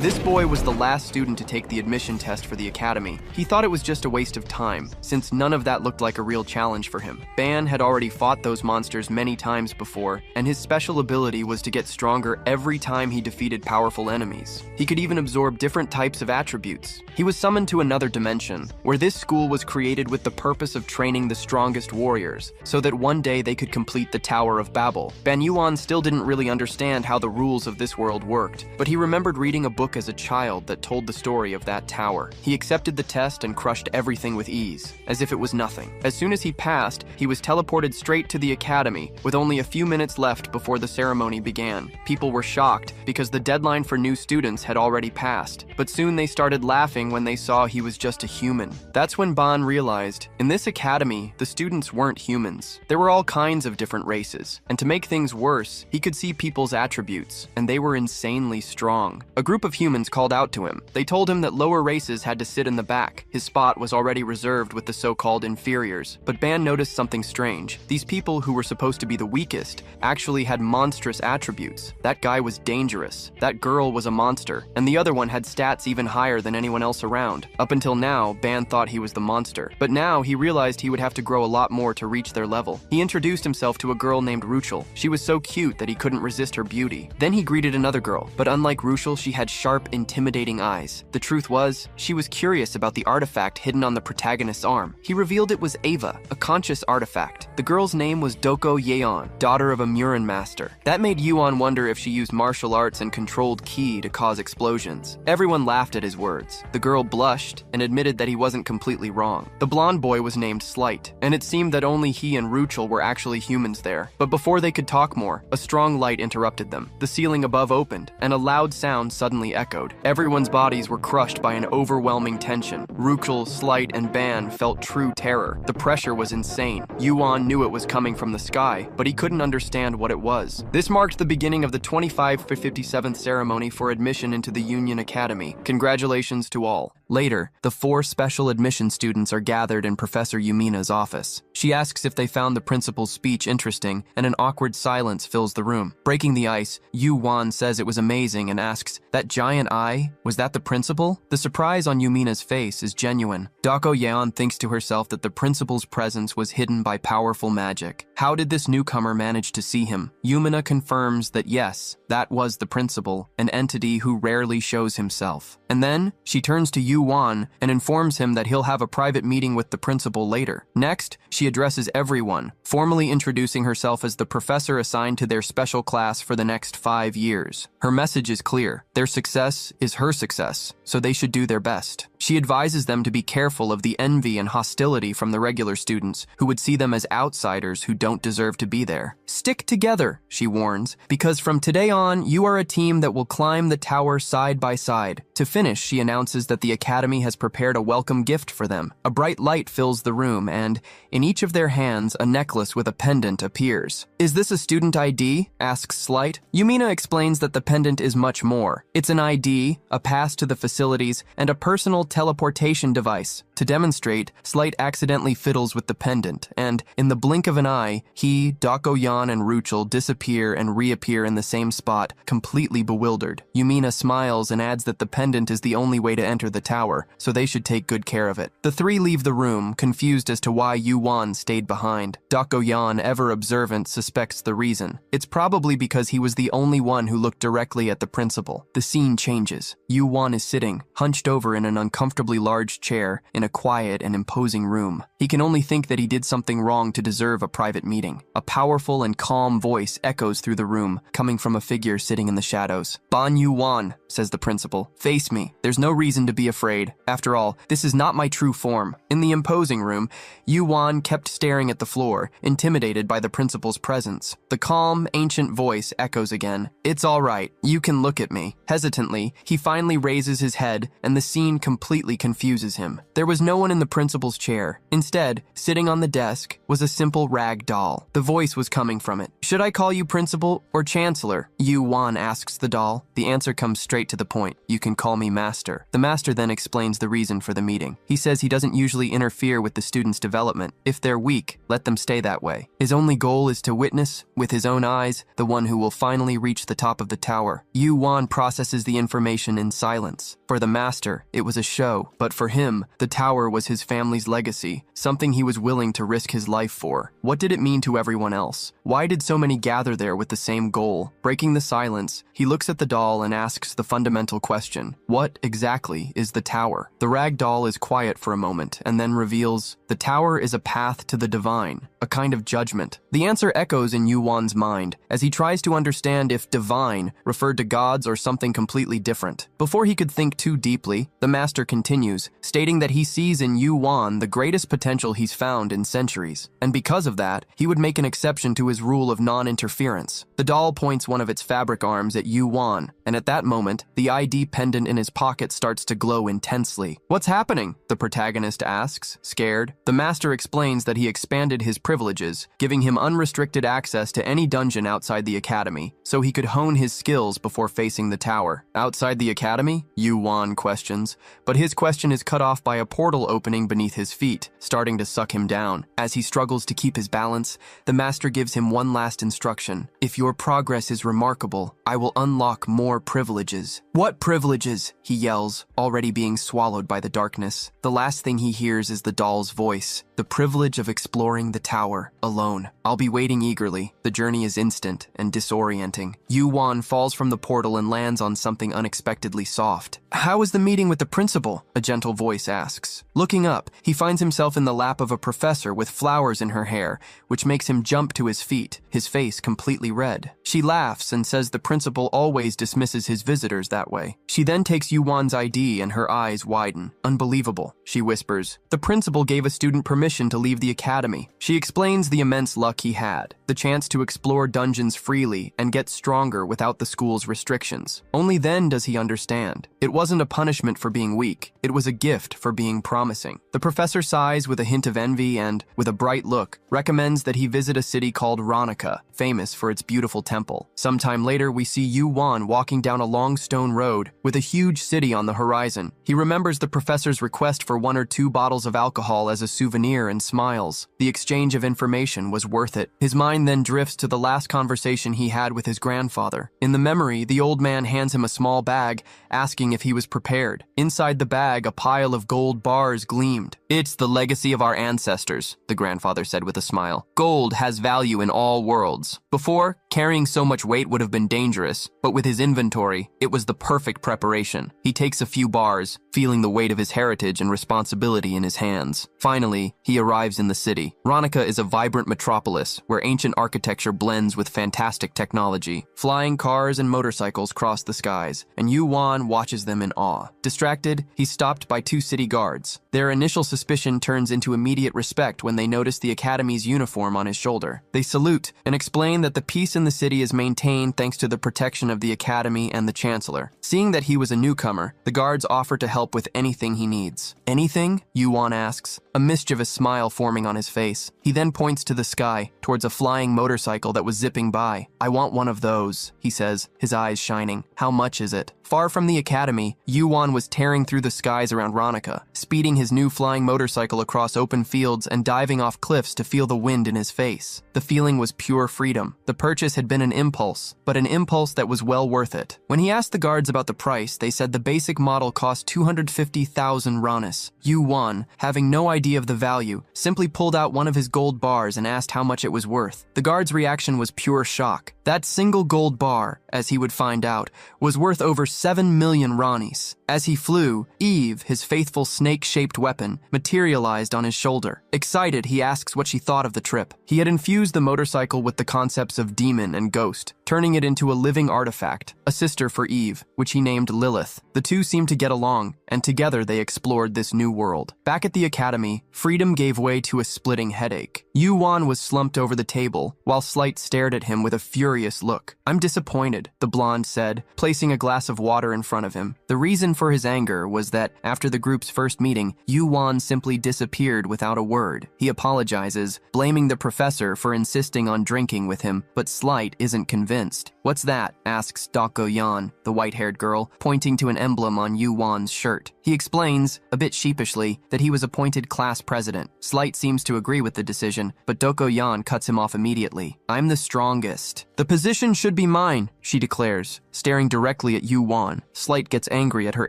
This boy was the last student to take the admission test for the academy. He thought it was just a waste of time, since none of that looked like a real challenge for him. Ban had already fought those monsters many times before, and his special ability was to get stronger every time he defeated powerful enemies. He could even absorb different types of attributes. He was summoned to another dimension, where this school was created with the purpose of training the strongest warriors, so that one day they could complete the Tower of Babel. Ban Yuan still didn't really understand how the rules of this world worked, but he remembered reading a book as a child that told the story of that tower. He accepted the test and crushed everything with ease, as if it was nothing. As soon as he passed, he was teleported straight to the academy, with only a few minutes left before the ceremony began. People were shocked, because the deadline for new students had already passed, but soon they started laughing when they saw he was just a human. That's when Ban realized, in this academy, the students weren't humans. There were all kinds of different races, and to make things worse, he could see people's attributes, and they were insanely strong. A group of humans called out to him. They told him that lower races had to sit in the back. His spot was already reserved with the so-called inferiors. But Ban noticed something strange. These people who were supposed to be the weakest actually had monstrous attributes. That guy was dangerous. That girl was a monster. And the other one had stats even higher than anyone else around. Up until now, Ban thought he was the monster. But now he realized he would have to grow a lot more to reach their level. He introduced himself to a girl named Ruchel. She was so cute that he couldn't resist her beauty. Then he greeted another girl, but unlike Ruchel, she had sharp, intimidating eyes. The truth was, she was curious about the artifact hidden on the protagonist's arm. He revealed it was Ava, a conscious artifact. The girl's name was Doko Yeon, daughter of a Murin master. That made Yuan wonder if she used martial arts and controlled ki to cause explosions. Everyone laughed at his words. The girl blushed and admitted that he wasn't completely wrong. The blonde boy was named Slight, and it seemed that only he and Ruchel were actually humans there. But before they could talk more, a strong light interrupted them. The ceiling above opened, and a loud sound suddenly echoed. Everyone's bodies were crushed by an overwhelming tension. Ruchel, Slight, and Ban felt true terror. The pressure was insane. Yuan knew it was coming from the sky, but he couldn't understand what it was. This marked the beginning of the 2557th ceremony for admission into the Union Academy. Congratulations to all. Later, the 4 special admission students are gathered in Professor Yumina's office. She asks if they found the principal's speech interesting, and an awkward silence fills the room. Breaking the ice, Yuan says it was amazing and asks, "That giant eye? Was that the principal?" The surprise on Yumina's face is genuine. Doko Yeon thinks to herself that the principal's presence was hidden by powerful magic. How did this newcomer manage to see him? Yumina confirms that yes, that was the principal, an entity who rarely shows himself. And then, she turns to Yuan and informs him that he'll have a private meeting with the principal later. Next, she addresses everyone, formally introducing herself as the professor assigned to their special class for the next 5 years. Her message is clear. Their success is her success, so they should do their best. She advises them to be careful of the envy and hostility from the regular students, who would see them as outsiders who don't deserve to be there. Stick together, she warns, because from today on, you are a team that will climb the tower side by side. To finish, she announces that the academy has prepared a welcome gift for them. A bright light fills the room, and in each of their hands, a necklace with a pendant appears. "Is this a student ID?" asks Slight. Yumina explains that the pendant is much more. It's an ID, a pass to the facilities, and a personal teleportation device. To demonstrate, Slight accidentally fiddles with the pendant, and in the blink of an eye, he, Doko Yeon, and Ruchel disappear and reappear in the same spot, completely bewildered. Yumina smiles and adds that the pendant is the only way to enter the tower, so they should take good care of it. The 3 leave the room, confused as to why Yuan stayed behind. Doko Yeon, ever observant, suspects the reason. It's probably because he was the only one who looked directly at the principal. The scene changes. Yuan is sitting, hunched over in an uncomfortably large chair, in a quiet and imposing room. He can only think that he did something wrong to deserve a private meeting. A powerful and calm voice echoes through the room, coming from a figure sitting in the shadows. "Ban Yuan," says the principal. "Face me. There's no reason to be afraid. After all, this is not my true form." In the imposing room, Yuan kept staring at the floor, intimidated by the principal's presence. The calm, ancient voice echoes again. "It's all right. You can look at me." Hesitantly, he finally raises his head, and the scene completely confuses him. There was was no one in the principal's chair. Instead, sitting on the desk was a simple rag doll. The voice was coming from it. "Should I call you principal or chancellor?" Yu Wan asks the doll. The answer comes straight to the point. "You can call me master." The master then explains the reason for the meeting. He says he doesn't usually interfere with the students' development. If they're weak, let them stay that way. His only goal is to witness, with his own eyes, the one who will finally reach the top of the tower. Yu Wan processes the information in silence. For the master, it was a show, but for him, the tower was his family's legacy, something he was willing to risk his life for. What did it mean to everyone else? Why did so many gather there with the same goal? Breaking the silence, he looks at the doll and asks the fundamental question: what exactly is the tower? The rag doll is quiet for a moment and then reveals, the tower is a path to the divine, a kind of judgment. The answer echoes in Yu Wan's mind as he tries to understand if divine referred to gods or something completely different. Before he could think too deeply, the master continues, stating that he sees in Yu Wan the greatest potential he's found in centuries, and because of that, he would make an exception to his rule of non-interference. The doll points one of its fabric arms at Yu Wan, and at that moment, the ID pendant in his pocket starts to glow intensely. "What's happening?" the protagonist asks, scared. The master explains that he expanded his privileges, giving him unrestricted access to any dungeon outside the academy, so he could hone his skills before facing the tower. "Outside the academy?" Yu Wan questions, but his question is cut off by a portal opening beneath his feet, starting to suck him down. As he struggles to keep his balance, the master gives him one last instruction. "If your progress is remarkable, I will unlock more privileges." "What privileges?" he yells, already being swallowed by the darkness. The last thing he hears is the doll's voice. "The privilege of exploring the tower alone. I'll be waiting eagerly." The journey is instant and disorienting. Yu Wan falls from the portal and lands on something unexpectedly soft. "How is the meeting with the principal?" a gentle voice asks. Looking up, he finds himself in the lap of a professor with flowers in her hair, which makes him jump to his feet, his face completely red. She laughs and says the principal always dismisses his visitors that way. She then takes Yu Wan's ID and her eyes widen. "Unbelievable," she whispers. "The principal gave a student permission to leave the academy." She explains the immense luck he had, the chance to explore dungeons freely and get stronger without the school's restrictions. Only then does he understand. It wasn't a punishment for being weak. It was a gift for being promising. The professor sighs with a hint of envy and, with a bright look, recommends that he visit a city called Ronica, famous for its beautiful temple. Sometime later, we see Yu Wan walking down a long stone road with a huge city on the horizon. He remembers the professor's request for 1 or 2 bottles of alcohol as a souvenir and smiles. The exchange of information was worth it. His mind then drifts to the last conversation he had with his grandfather. In the memory, the old man hands him a small bag, asking if he was prepared. Inside the bag, a pile of gold bars gleamed. "It's the legacy of our ancestors," the grandfather said with a smile. "Gold has value in all worlds. Before, carrying so much weight would have been dangerous, but with his inventory, it was the perfect preparation." He takes a few bars, feeling the weight of his heritage and responsibility in his hands. Finally, he arrives in the city. Ronica is a vibrant metropolis where ancient architecture blends with fantastic technology. Flying cars and motorcycles cross the skies, and Yu Wan watches them in awe. Distracted, he's stopped by 2 city guards. Their initial suspicion turns into immediate respect when they notice the academy's uniform on his shoulder. They salute and explain that the peace in the city is maintained thanks to the protection of the academy and the chancellor. Seeing that he was a newcomer, the guards offer to help with anything he needs. "Anything?" Yu Wan asks, a mischievous smile forming on his face. He then points to the sky, towards a flying motorcycle that was zipping by. "I want one of those," he says, his eyes shining. "How much is it?" Far from the academy, Yu Wan was tearing through the skies around Ronica, speeding his new flying motorcycle across open fields and diving off cliffs to feel the wind in his face. The feeling was pure freedom. The purchase had been an impulse, but an impulse that was well worth it. When he asked the guards about the price, they said the basic model cost 250,000 ranas. Yu Wan, having no idea of the value, simply pulled out one of his gold bars and asked how much it was worth. The guard's reaction was pure shock. That single gold bar, as he would find out, was worth over 7 million ranis. As he flew, Eve, his faithful snake-shaped weapon, materialized on his shoulder. Excited, he asks what she thought of the trip. He had infused the motorcycle with the concepts of demon and ghost, turning it into a living artifact, a sister for Eve, which he named Lilith. The two seemed to get along, and together they explored this new world. Back at the academy, freedom gave way to a splitting headache. Yu Wan was slumped over the table, while Slight stared at him with a furious furious look. "I'm disappointed," the blonde said, placing a glass of water in front of him. The reason for his anger was that after the group's first meeting, Yuan simply disappeared without a word. He apologizes, blaming the professor for insisting on drinking with him, but Slight isn't convinced. "What's that?" asks Dokoyan, the white-haired girl, pointing to an emblem on Yuan's shirt. He explains, a bit sheepishly, that he was appointed class president. Slight seems to agree with the decision, but Dokoyan cuts him off immediately. "I'm the strongest. The position should be mine," she declares, staring directly at Yuan. Slight gets angry at her